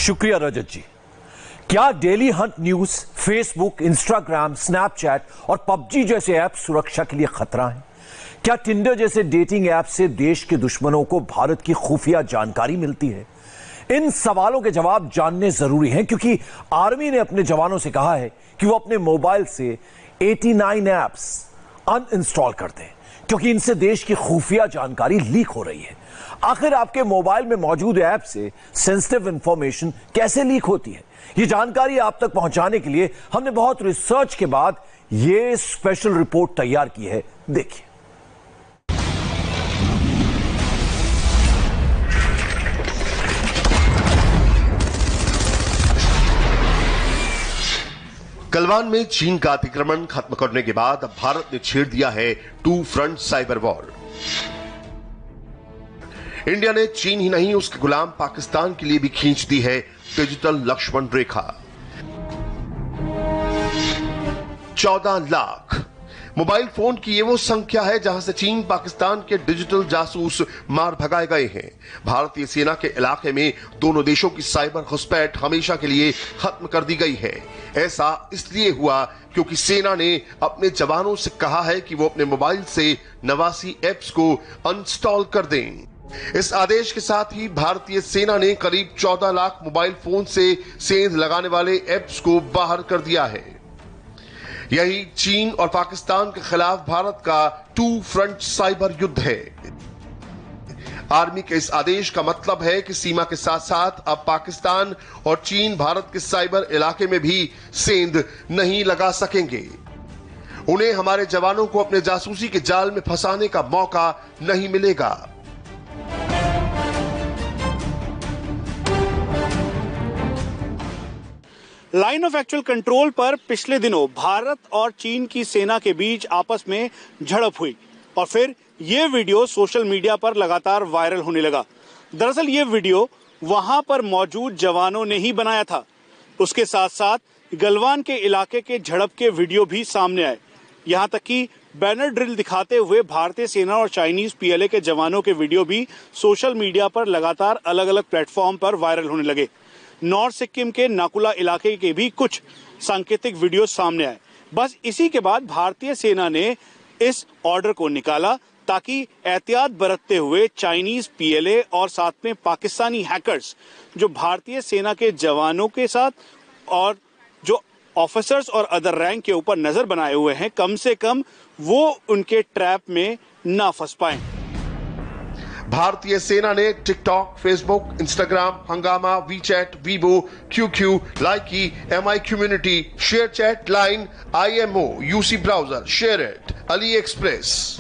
शुक्रिया रजत जी। क्या daily Hunt news, Facebook, Instagram, Snapchat और पबजी जैसे ऐप सुरक्षा के लिए खतरा हैं? क्या टिंडर जैसे डेटिंग ऐप से देश के दुश्मनों को भारत की खुफिया जानकारी मिलती है? इन सवालों के जवाब जानने जरूरी हैं, क्योंकि आर्मी ने अपने जवानों से कहा है कि वो अपने मोबाइल से 89 ऐप्स अनइंस्टॉल कर दें, क्योंकि इनसे देश की खुफिया जानकारी लीक हो रही है। आखिर आपके मोबाइल में मौजूद ऐप से सेंसिटिव इंफॉर्मेशन कैसे लीक होती है, ये जानकारी आप तक पहुंचाने के लिए हमने बहुत रिसर्च के बाद ये स्पेशल रिपोर्ट तैयार की है। देखिए। गलवान में चीन का अतिक्रमण खत्म करने के बाद अब भारत ने छेड़ दिया है two front cyber war. India ने चीन ही नहीं उसके गुलाम पाकिस्तान के लिए भी खींच दी है डिजिटल लक्ष्मण रेखा। 14 लाख मोबाइल फोन की ये वो संख्या है जहां से चीन पाकिस्तान के डिजिटल जासूस मार भगाए गए हैं। भारतीय सेना के इलाके में दोनों देशों की साइबर घुसपैठ हमेशा के लिए खत्म कर दी गई है। ऐसा इसलिए हुआ क्योंकि सेना ने अपने जवानों से कहा है कि वो अपने मोबाइल से 89 ऐप्स को अनइंस्टॉल कर दें। इस आदेश के साथ ही भारतीय सेना ने करीब 14 लाख मोबाइल फोन से सेंध लगाने वाले ऐप्स को बाहर कर दिया है। यही चीन और पाकिस्तान के खिलाफ भारत का टू फ्रंट साइबर युद्ध है। आर्मी के इस आदेश का मतलब है कि सीमा के साथ साथ अब पाकिस्तान और चीन भारत के साइबर इलाके में भी सेंध नहीं लगा सकेंगे। उन्हें हमारे जवानों को अपने जासूसी के जाल में फंसाने का मौका नहीं मिलेगा। लाइन ऑफ एक्चुअल कंट्रोल पर पिछले दिनों भारत और चीन की सेना के बीच आपस में झड़प हुई और फिर ये वीडियो सोशल मीडिया पर लगातार वायरल होने लगा। दरअसल ये वीडियो वहां पर मौजूद जवानों ने ही बनाया था। उसके साथ साथ गलवान के इलाके के झड़प के वीडियो भी सामने आए। यहां तक कि बैनर ड्रिल दिखाते हुए भारतीय सेना और चाइनीज पीएलए के जवानों के वीडियो भी सोशल मीडिया पर लगातार अलग अलग प्लेटफॉर्म पर वायरल होने लगे। नॉर्थ सिक्किम के नाकुला इलाके के भी कुछ सांकेतिक वीडियो सामने आए। बस इसी के बाद भारतीय सेना ने इस ऑर्डर को निकाला ताकि एहतियात बरतते हुए चाइनीज पीएलए और साथ में पाकिस्तानी हैकर्स जो भारतीय सेना के जवानों के साथ और जो ऑफिसर्स और अदर रैंक के ऊपर नजर बनाए हुए हैं, कम से कम वो उनके ट्रैप में ना फंस पाए। भारतीय सेना ने TikTok, Facebook, Instagram, Hungama, WeChat, Weibo, QQ, Likee, Mi Community, ShareChat, Line, IMO, UC Browser, SHAREit, AliExpress,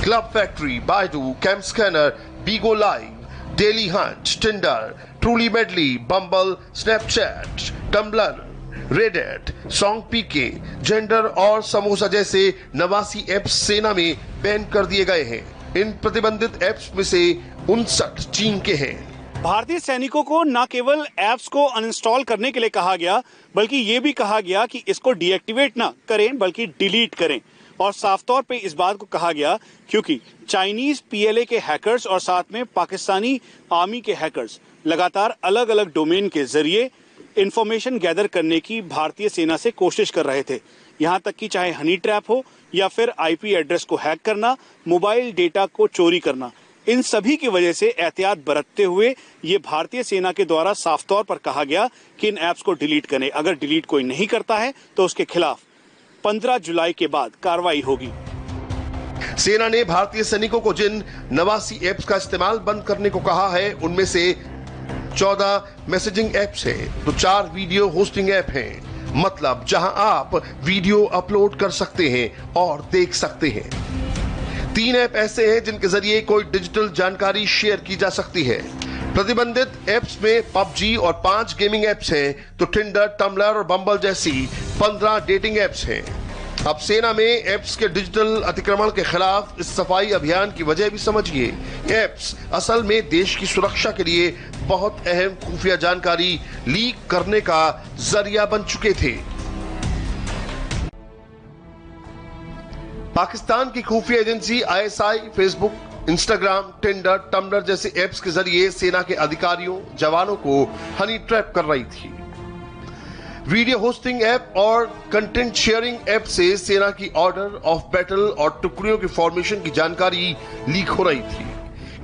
Club Factory, Baidu, CamScanner, Bigo Live, Dailyhunt, Tinder, Truly Madly, Bumble, Snapchat, Tumblr, Reddit, Song PK, Xender और समोसा जैसे 89 apps सेना में ban कर दिए गए हैं। इन प्रतिबंधित apps में से 59 चीन के हैं। भारतीय सैनिकों को न केवल ऐप्स को अनइंस्टॉल करने के लिए कहा गया, बल्कि ये भी कहा गया कि इसको डीएक्टिवेट ना करें बल्कि डिलीट करें। और साफ तौर पे इस बात को कहा गया क्योंकि चाइनीज पीएलए के हैकर्स और साथ में पाकिस्तानी आर्मी के हैकर्स लगातार अलग अलग डोमेन के जरिए इंफॉर्मेशन गैदर करने की भारतीय सेना से कोशिश कर रहे थे। यहाँ तक कि चाहे हनी ट्रैप हो या फिर आईपी एड्रेस को हैक करना, मोबाइल डेटा को चोरी करना, इन सभी की वजह से एहतियात बरतते हुए ये भारतीय सेना के द्वारा साफ तौर पर कहा गया कि इन ऐप्स को डिलीट करें। अगर डिलीट कोई नहीं करता है तो उसके खिलाफ 15 जुलाई के बाद कार्रवाई होगी। सेना ने भारतीय सैनिकों को जिन 89 ऐप्स का इस्तेमाल बंद करने को कहा है, उनमें से 14 मैसेजिंग ऐप्स हैं, तो 4 वीडियो होस्टिंग ऐप हैं। मतलब जहां आप वीडियो अपलोड कर सकते हैं और देख सकते हैं। 3 ऐप ऐसे हैं जिनके जरिए कोई डिजिटल जानकारी शेयर की जा सकती है। प्रतिबंधित ऐप्स में पबजी और 5 गेमिंग ऐप्स हैं, तो टिंडर, टम्बलर और बम्बल जैसी 15 डेटिंग ऐप्स हैं। अब सेना में ऐप्स के डिजिटल अतिक्रमण के खिलाफ इस सफाई अभियान की वजह भी समझिए। ऐप्स असल में देश की सुरक्षा के लिए बहुत अहम खुफिया जानकारी लीक करने का जरिया बन चुके थे। पाकिस्तान की खुफिया agency ISI Facebook Instagram, Tinder, Tumblr जैसे ऐप्स के जरिए सेना के अधिकारियों, जवानों को हनी ट्रैप कर रही थी। वीडियो होस्टिंग ऐप और कंटेंट शेयरिंग ऐप से सेना की ऑर्डर ऑफ बैटल और टुकड़ियों की फॉर्मेशन की जानकारी लीक हो रही थी।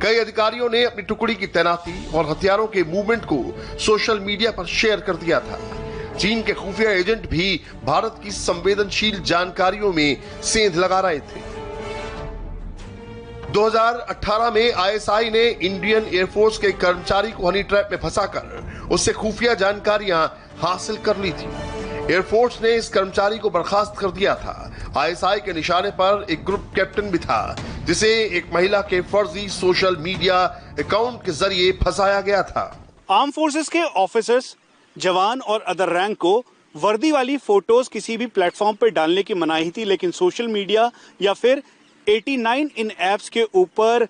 कई अधिकारियों ने अपनी टुकड़ी की तैनाती और हथियारों के मूवमेंट को सोशल मीडिया पर शेयर कर दिया था। चीन के खुफिया एजेंट भी भारत की संवेदनशील जानकारियों में सेंध लगा रहे थे। 2018 में आईएसआई ने इंडियन एयरफोर्स के कर्मचारी को हनी ट्रैप में फंसाकर उससे खुफिया जानकारियां हासिल कर ली थी। एयरफोर्स ने इस कर्मचारी को बर्खास्त कर दिया था। आईएसआई के निशाने पर एक ग्रुप कैप्टन भी था जिसे एक महिला के फर्जी सोशल मीडिया अकाउंट के जरिए फंसाया गया था। आर्म फोर्सेस के ऑफिसर्स, जवान और अदर रैंक को वर्दी वाली फोटोज किसी भी प्लेटफॉर्म पर डालने की मनाही थी, लेकिन सोशल मीडिया या फिर 89 इन ऐप्स के ऊपर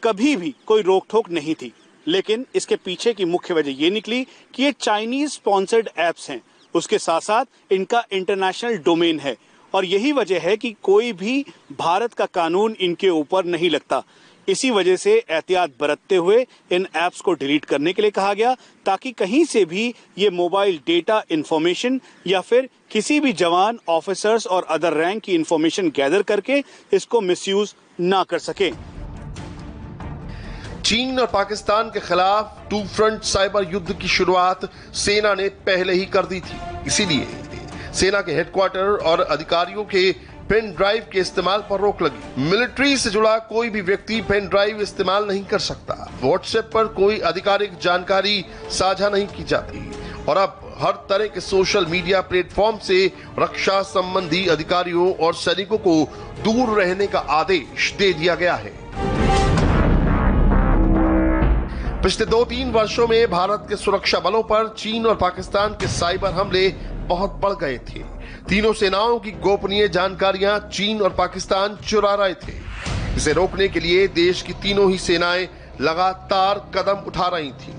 कभी भी कोई रोक टोक नहीं थी। लेकिन इसके पीछे की मुख्य वजह ये निकली कि ये चाइनीज स्पॉन्सर्ड ऐप्स हैं, उसके साथ साथ इनका इंटरनेशनल डोमेन है और यही वजह है कि कोई भी भारत का कानून इनके ऊपर नहीं लगता। इसी वजह से एहतियात बरतते हुए इन ऐप्स को डिलीट करने के लिए कहा गया, ताकि कहीं से भी ये मोबाइल डेटा इंफॉर्मेशन या फिर किसी भी जवान, ऑफिसर्स और अदर रैंक की इंफॉर्मेशन गैदर करके इसको मिसयूज ना कर सके। चीन और पाकिस्तान के खिलाफ टू फ्रंट साइबर युद्ध की शुरुआत सेना ने पहले ही कर दी थी। इसीलिए सेना के हेडक्वार्टर और अधिकारियों के पेन ड्राइव के इस्तेमाल पर रोक लगी। मिलिट्री से जुड़ा कोई भी व्यक्ति पेन ड्राइव इस्तेमाल नहीं कर सकता। व्हाट्सएप पर कोई आधिकारिक जानकारी साझा नहीं की जाती और अब हर तरह के सोशल मीडिया प्लेटफॉर्म से रक्षा संबंधी अधिकारियों और सैनिकों को दूर रहने का आदेश दे दिया गया है। पिछले 2-3 वर्षों में भारत के सुरक्षा बलों पर चीन और पाकिस्तान के साइबर हमले बहुत बढ़ गए थे। तीनों सेनाओं की गोपनीय जानकारियां चीन और पाकिस्तान चुरा रहे थे। इसे रोकने के लिए देश की तीनों ही सेनाएं लगातार कदम उठा रही थीं।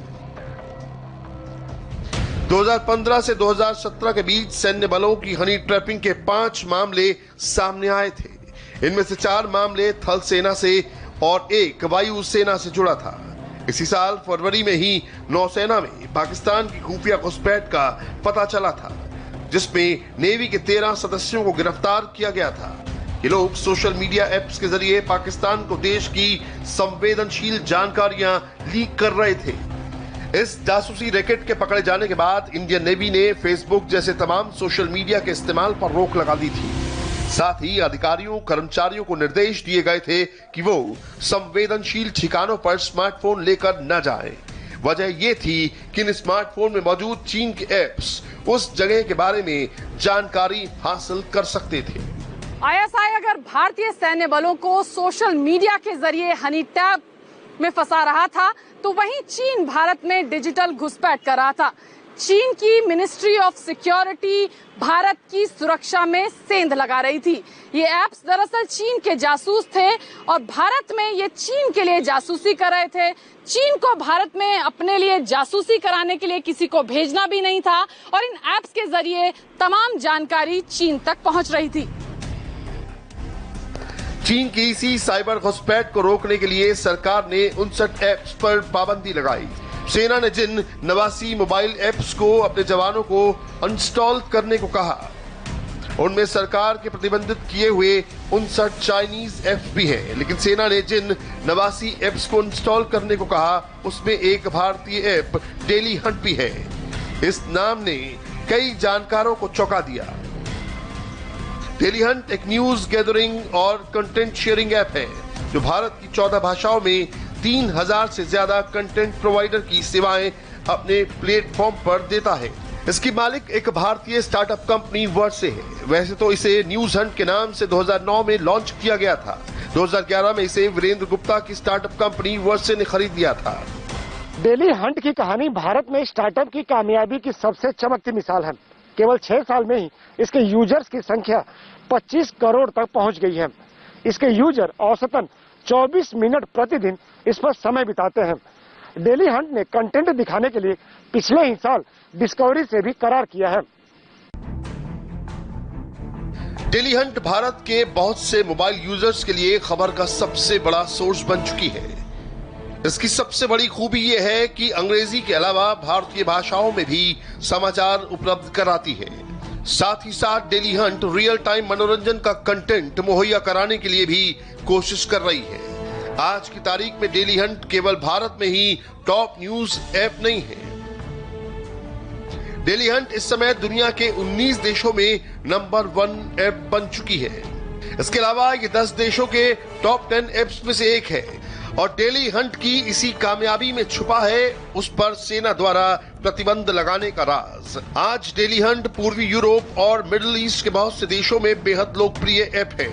2015 से 2017 के बीच सैन्य बलों की हनी ट्रैपिंग के 5 मामले सामने आए थे। इनमें से 4 मामले थल सेना से और 1 वायु सेना से जुड़ा था। इसी साल फरवरी में ही नौसेना में पाकिस्तान की खुफिया घुसपैठ का पता चला था, जिसमें नेवी के 13 सदस्यों को गिरफ्तार किया गया था। ये लोग सोशल मीडिया ऐप्स के जरिए पाकिस्तान को देश की संवेदनशील जानकारियां लीक कर रहे थे। इस जासूसी रैकेट के पकड़े जाने के बाद इंडियन नेवी ने फेसबुक जैसे तमाम सोशल मीडिया के इस्तेमाल पर रोक लगा दी थी। साथ ही अधिकारियों, कर्मचारियों को निर्देश दिए गए थे कि वो संवेदनशील ठिकानों पर स्मार्टफोन लेकर न जाएं। वजह यह थी कि इन स्मार्टफोन में मौजूद चीन के ऐप्स उस जगह के बारे में जानकारी हासिल कर सकते थे। आईएसआई अगर भारतीय सैन्य बलों को सोशल मीडिया के जरिए हनी ट्रैप में फंसा रहा था, तो वहीं चीन भारत में डिजिटल घुसपैठ कर रहा था। चीन की मिनिस्ट्री ऑफ सिक्योरिटी भारत की सुरक्षा में सेंध लगा रही थी। ये ऐप्स दरअसल चीन के जासूस थे और भारत में ये चीन के लिए जासूसी कर रहे थे। चीन को भारत में अपने लिए जासूसी कराने के लिए किसी को भेजना भी नहीं था और इन ऐप्स के जरिए तमाम जानकारी चीन तक पहुंच रही थी। चीन की इसी साइबर घुसपैठ को रोकने के लिए सरकार ने 59 ऐप्स पर पाबंदी लगाई। सेना ने जिन 89 मोबाइल ऐप्स को अपने जवानों को अनस्टॉल करने को कहा, उनमें सरकार के प्रतिबंधित किए हुए 59 चाइनीज ऐप्स भी हैं। लेकिन सेना ने जिन 89 ऐप्स को इंस्टॉल करने को कहा, उसमें एक भारतीय ऐप डेली हंट भी है। इस नाम ने कई जानकारों को चौंका दिया। डेली हंट एक न्यूज गैदरिंग और कंटेंट शेयरिंग ऐप है जो भारत की 14 भाषाओं में 3000 से ज्यादा कंटेंट प्रोवाइडर की सेवाएं अपने प्लेटफॉर्म पर देता है। इसकी मालिक एक भारतीय स्टार्टअप कंपनी वर्से है। वैसे तो इसे न्यूज हंट के नाम से 2009 में लॉन्च किया गया था। 2011 में इसे वीरेंद्र गुप्ता की स्टार्टअप कंपनी वर्से ने खरीद लिया था। डेली हंट की कहानी भारत में स्टार्टअप की कामयाबी की सबसे चमकती मिसाल है। केवल 6 साल में ही इसके यूजर्स की संख्या 25 करोड़ तक पहुंच गई है। इसके यूजर औसतन 24 मिनट प्रतिदिन इस पर समय बिताते हैं। डेली हंट ने कंटेंट दिखाने के लिए पिछले ही साल डिस्कवरी से भी करार किया है। डेली हंट भारत के बहुत से मोबाइल यूजर्स के लिए खबर का सबसे बड़ा सोर्स बन चुकी है। इसकी सबसे बड़ी खूबी यह है कि अंग्रेजी के अलावा भारतीय भाषाओं में भी समाचार उपलब्ध कराती है। साथ ही साथ डेली हंट रियल टाइम मनोरंजन का कंटेंट मुहैया कराने के लिए भी कोशिश कर रही है। आज की तारीख में डेली हंट केवल भारत में ही टॉप न्यूज ऐप नहीं है। डेली हंट इस समय दुनिया के 19 देशों में नंबर 1 ऐप बन चुकी है। इसके अलावा ये 10 देशों के टॉप 10 ऐप्स में से एक है और डेली हंट की इसी कामयाबी में छुपा है उस पर सेना द्वारा प्रतिबंध लगाने का राज। आज डेली हंट पूर्वी यूरोप और मिडिल ईस्ट के बहुत से देशों में बेहद लोकप्रिय ऐप है।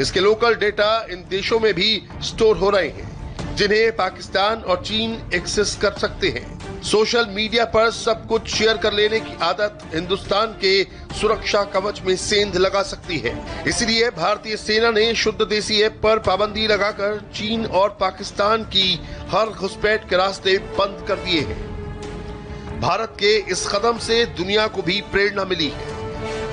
इसके लोकल डेटा इन देशों में भी स्टोर हो रहे हैं जिन्हें पाकिस्तान और चीन एक्सेस कर सकते हैं। सोशल मीडिया पर सब कुछ शेयर कर लेने की आदत हिंदुस्तान के सुरक्षा कवच में सेंध लगा सकती है। इसलिए भारतीय सेना ने शुद्ध देसी ऐप पर पाबंदी लगाकर चीन और पाकिस्तान की हर घुसपैठ के रास्ते बंद कर दिए हैं। भारत के इस कदम से दुनिया को भी प्रेरणा मिली है।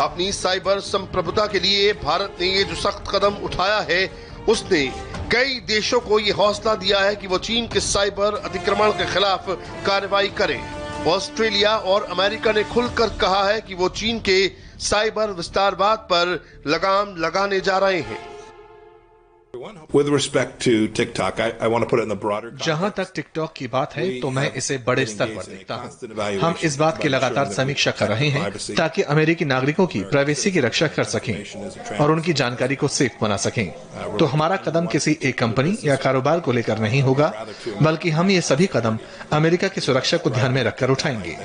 अपनी साइबर संप्रभुता के लिए भारत ने ये जो सख्त कदम उठाया है उसने कई देशों को ये हौसला दिया है कि वो चीन के साइबर अतिक्रमण के खिलाफ कार्रवाई करें। ऑस्ट्रेलिया और अमेरिका ने खुलकर कहा है कि वो चीन के साइबर विस्तारवाद पर लगाम लगाने जा रहे हैं। With respect to TikTok, I want to put it in the broader context. जहां तक टिकटॉक की बात है तो मैं इसे बड़े स्तर पर देखता हूं। हम इस बात की लगातार समीक्षा कर रहे हैं ताकि अमेरिकी नागरिकों की प्राइवेसी की रक्षा कर सकें और उनकी जानकारी को सेफ बना सकें। तो हमारा कदम किसी एक कंपनी या कारोबार को लेकर नहीं होगा, बल्कि हम ये सभी कदम अमेरिका की सुरक्षा को ध्यान में रखकर उठाएंगे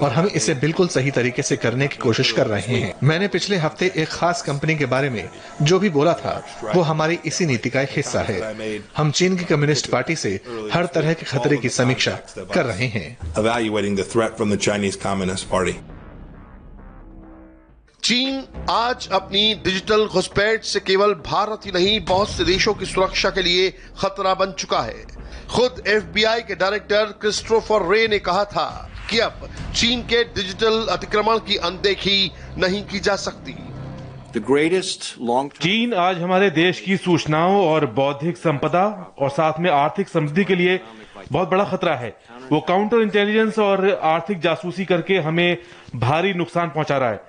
और हम इसे बिल्कुल सही तरीके से करने की कोशिश कर रहे हैं। मैंने पिछले हफ्ते एक खास कंपनी के बारे में जो भी बोला था वो हमारी इसी नीति का एक हिस्सा है। हम चीन की कम्युनिस्ट पार्टी से हर तरह के खतरे की समीक्षा कर रहे हैं। चीन आज अपनी डिजिटल घुसपैठ से केवल भारत ही नहीं बहुत से देशों की सुरक्षा के लिए खतरा बन चुका है। खुद FBI के डायरेक्टर क्रिस्टोफर रे ने कहा था कि अब चीन के डिजिटल अतिक्रमण की अनदेखी नहीं की जा सकती। चीन आज हमारे देश की सूचनाओं और बौद्धिक संपदा और साथ में आर्थिक समृद्धि के लिए बहुत बड़ा खतरा है। वो काउंटर इंटेलिजेंस और आर्थिक जासूसी करके हमें भारी नुकसान पहुंचा रहा है।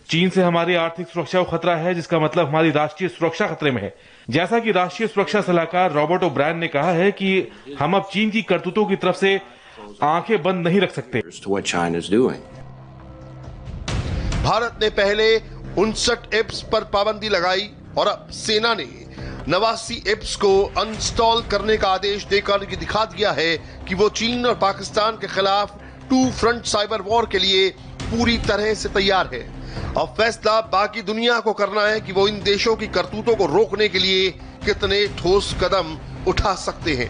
चीन से हमारी आर्थिक सुरक्षा को खतरा है, जिसका मतलब हमारी राष्ट्रीय सुरक्षा खतरे में है। जैसा कि राष्ट्रीय सुरक्षा सलाहकार रॉबर्ट ओब्रायन ने कहा है कि हम अब चीन की करतूतों की तरफ से आंखें बंद नहीं रख सकते। भारत ने पहले 59 एप्स पर पाबंदी लगाई और अब सेना ने 89 एप्स को अनस्टॉल करने का आदेश देकर दिखा दिया है कि वो चीन और पाकिस्तान के खिलाफ 2 फ्रंट साइबर वॉर के लिए पूरी तरह से तैयार है। अब फैसला बाकी दुनिया को करना है कि वो इन देशों की करतूतों को रोकने के लिए कितने ठोस कदम उठा सकते हैं।